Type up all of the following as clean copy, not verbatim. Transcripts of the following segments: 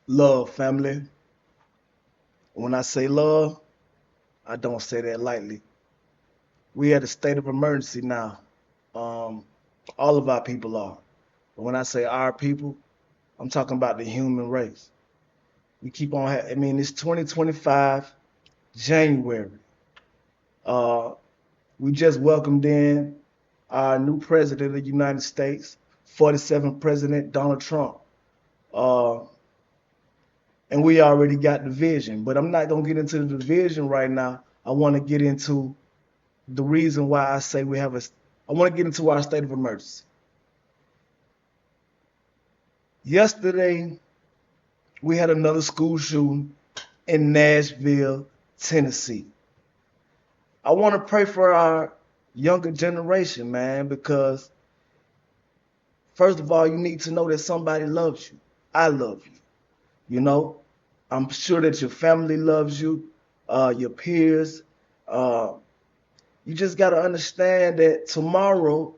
Love, family. When I say love, I don't say that lightly. We at a state of emergency now. Um, all of our people are. But when I say our people, I'm talking about the human race. We keep on. I mean, it's 2025 January. Uh, we just welcomed in our new president of the United States, 47th President Donald Trump. Uh, and we already got the vision, but I'm not gonna get into the vision right now. I want to get into the reason why I say we have a. I want to get into our state of emergency. Yesterday, we had another school shooting in Nashville, Tennessee. I want to pray for our younger generation, man, because first of all, you need to know that somebody loves you. I love you. You know, I'm sure that your family loves you, your peers. Uh, you just got to understand that tomorrow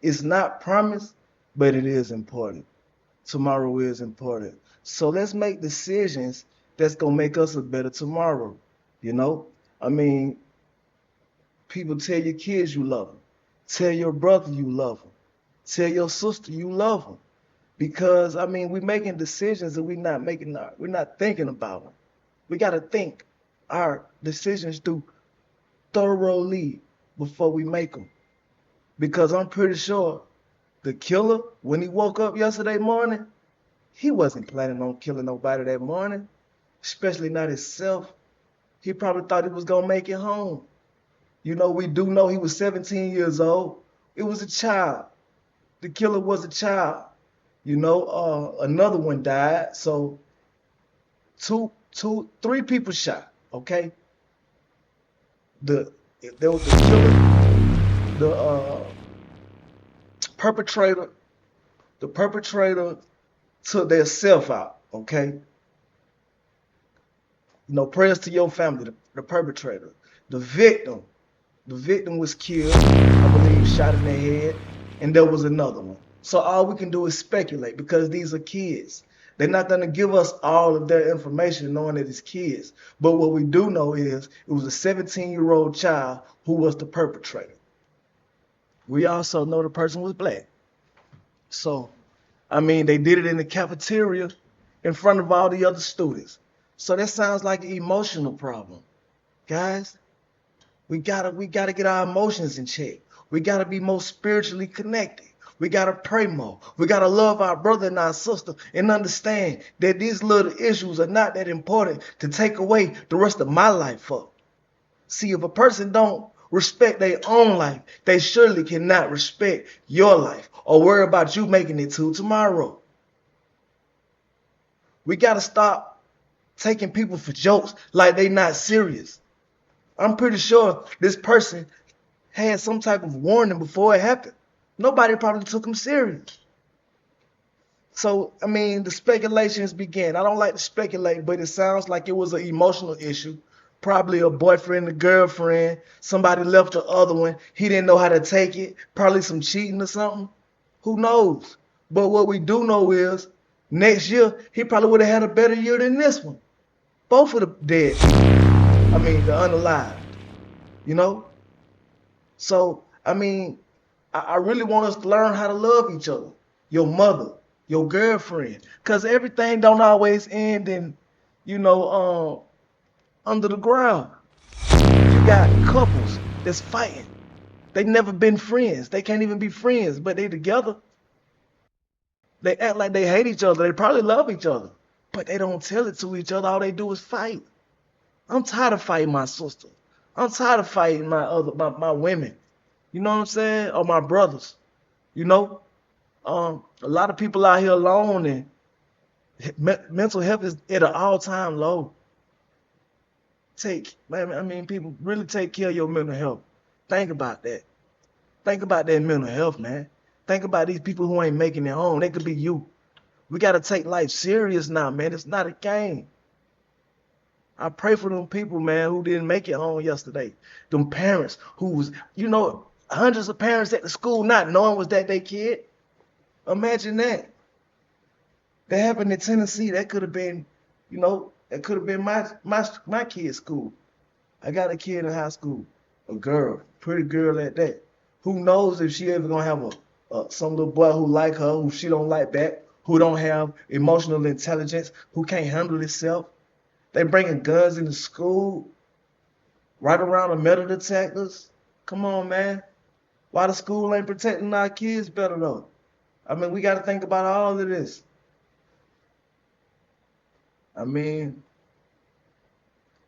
is not promised, but it is important. Tomorrow is important. So let's make decisions that's gonna make us a better tomorrow. You know, I mean, people tell your kids you love them, tell your brother you love them, tell your sister you love them, because I mean we're making decisions and we're not thinking about them. We gotta think our decisions through thoroughly before we make them, because I'm pretty sure the killer when he woke up yesterday morning, he wasn't planning on killing nobody that morning, especially not himself. He probably thought he was gonna make it home. You know, we do know he was 17 years old. It was a child. The killer was a child. You know, another one died. So three people shot. Okay, the there was the killer, the perpetrator. The perpetrator took their self out. Okay, you know, prayers to your family. The perpetrator, the victim. The victim was killed, I believe, shot in the head, and there was another one. So all we can do is speculate because these are kids. They're not going to give us all of their information knowing that it's kids. But what we do know is it was a 17-year-old child who was the perpetrator. We also know the person was black. So, I mean, they did it in the cafeteria in front of all the other students. So that sounds like an emotional problem. Guys, we gotta get our emotions in check. We gotta be more spiritually connected. We gotta pray more. We gotta love our brother and our sister and understand that these little issues are not that important to take away the rest of my life for. See, if a person don't respect their own life, they surely cannot respect your life or worry about you making it to tomorrow. We gotta stop taking people for jokes like they not serious. I'm pretty sure this person had some type of warning before it happened. Nobody probably took him serious. So, I mean, the speculations began. I don't like to speculate, but it sounds like it was an emotional issue. Probably a boyfriend, a girlfriend, somebody left the other one. He didn't know how to take it. Probably some cheating or something. Who knows? But what we do know is next year, he probably would have had a better year than this one. Both of the dead people. I mean, the unalived. You know? So, I mean, I really want us to learn how to love each other. Your mother, your girlfriend. Because everything don't always end in, you know, under the ground. You got couples that's fighting. They never been friends. They can't even be friends, but they together. They act like they hate each other. They probably love each other, but they don't tell it to each other. All they do is fight. I'm tired of fighting my sister. I'm tired of fighting my women. You know what I'm saying? Or my brothers. You know, a lot of people out here alone, and mental health is at an all-time low. Man, I mean, people really take care of your mental health. Think about that. Think about that mental health, man. Think about these people who ain't making it home. They could be you. We gotta take life serious now, man. It's not a game. I pray for them people, man, who didn't make it home yesterday. Them parents who was, hundreds of parents at the school not knowing was that their kid. Imagine that. That happened in Tennessee. That could have been, that could have been my kid's school. I got a kid in high school, a girl, pretty girl at that. Who knows if she ever gonna have some little boy who like her, who she don't like back, who don't have emotional intelligence, who can't handle himself. They bringing guns into school, right around the metal detectors. Come on, man. Why the school ain't protecting our kids better though? I mean, we got to think about all of this. I mean,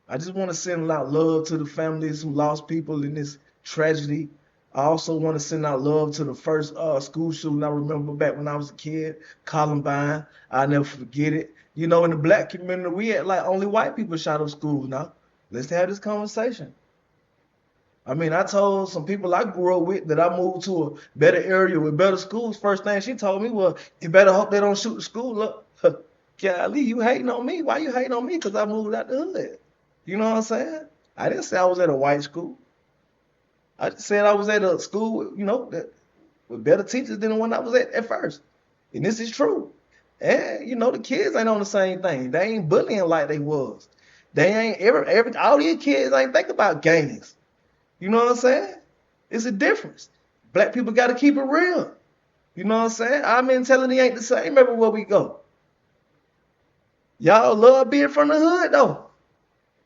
I just want to send out love to the families who lost people in this tragedy. I also want to send out love to the first school shooting I remember back when I was a kid, Columbine. I'll never forget it. In the black community, we had like only white people shot up schools now. Let's have this conversation. I mean, I told some people I grew up with that I moved to a better area with better schools. First thing she told me was, you better hope they don't shoot the school up. Golly, you hating on me? Why you hating on me? Because I moved out the hood. You know what I'm saying? I didn't say I was at a white school. I just said I was at a school, that with better teachers than the one I was at first. And this is true. And, the kids ain't on the same thing. They ain't bullying like they was. They ain't all these kids ain't think about gangs. You know what I'm saying? It's a difference. Black people got to keep it real. You know what I'm saying? Our mentality ain't the same everywhere we go. Y'all love being from the hood, though.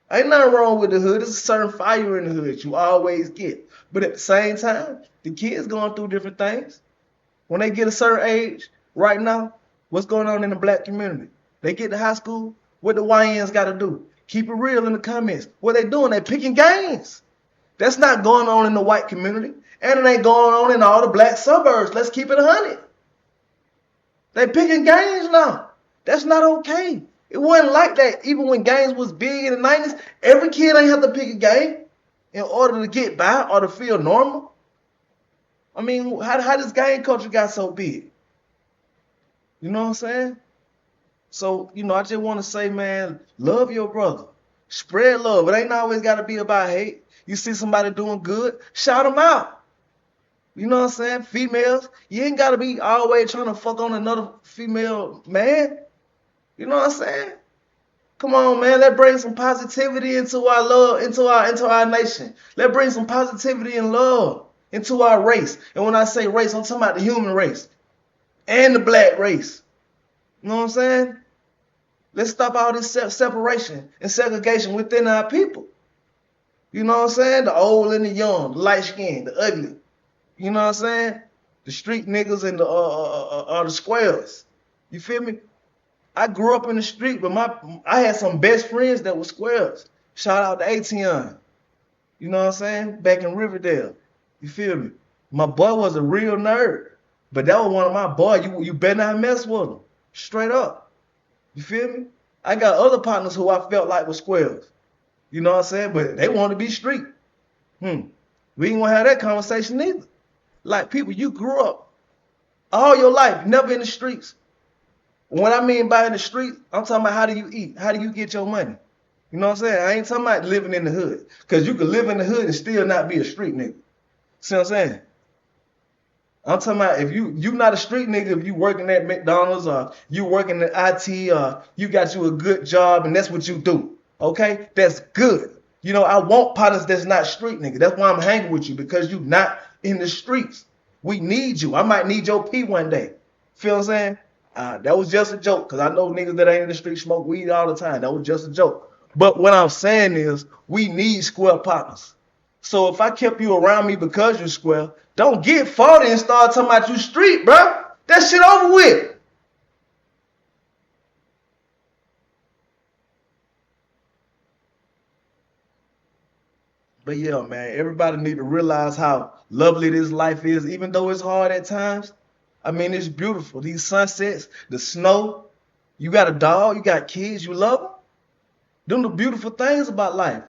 Ain't nothing wrong with the hood. There's a certain fire in the hood you always get. But at the same time, the kids going through different things. When they get a certain age, right now, what's going on in the black community? They get to high school, what the YNs got to do? Keep it real in the comments. What they doing? They picking games. That's not going on in the white community. And it ain't going on in all the black suburbs. Let's keep it 100. They picking games now. That's not okay. It wasn't like that. Even when games was big in the 90s, every kid ain't have to pick a game in order to get by or to feel normal. I mean, how this game culture got so big? You know what I'm saying? So, I just want to say, man, love your brother. Spread love. It ain't always got to be about hate. You see somebody doing good, shout them out. You know what I'm saying? Females, you ain't got to be always trying to fuck on another female man. You know what I'm saying? Come on, man. Let's bring some positivity into our love, into our nation. Let's bring some positivity and love into our race. And when I say race, I'm talking about the human race and the black race. You know what I'm saying? Let's stop all this separation and segregation within our people. You know what I'm saying? The old and the young, the light skinned, the ugly. You know what I'm saying? The street niggas and the squares. You feel me? I grew up in the street, but I had some best friends that were squares. Shout out to ATN. You know what I'm saying? Back in Riverdale. You feel me? My boy was a real nerd. But that was one of my boys. You better not mess with him. Straight up. You feel me? I got other partners who I felt like were squares. You know what I'm saying? But they want to be street. We ain't gonna have that conversation either. Like, people, you grew up all your life, never in the streets. What I mean by in the streets, I'm talking about how do you eat? How do you get your money? You know what I'm saying? I ain't talking about living in the hood. Because you can live in the hood and still not be a street nigga. See what I'm saying? I'm talking about if you not a street nigga, if you working at McDonald's or you working at IT or you got you a good job and that's what you do. Okay? That's good. I want partners that's not street nigga. That's why I'm hanging with you, because you not in the streets. We need you. I might need your P one day. Feel what I'm saying? That was just a joke, because I know niggas that ain't in the street smoke weed all the time. That was just a joke. But what I'm saying is we need square partners. So if I kept you around me because you're square, don't get 40 and start talking about you street, bro. That shit over with. But yeah, man, everybody need to realize how lovely this life is, even though it's hard at times. I mean, it's beautiful. These sunsets, the snow. You got a dog, you got kids, you love them. Them the beautiful things about life.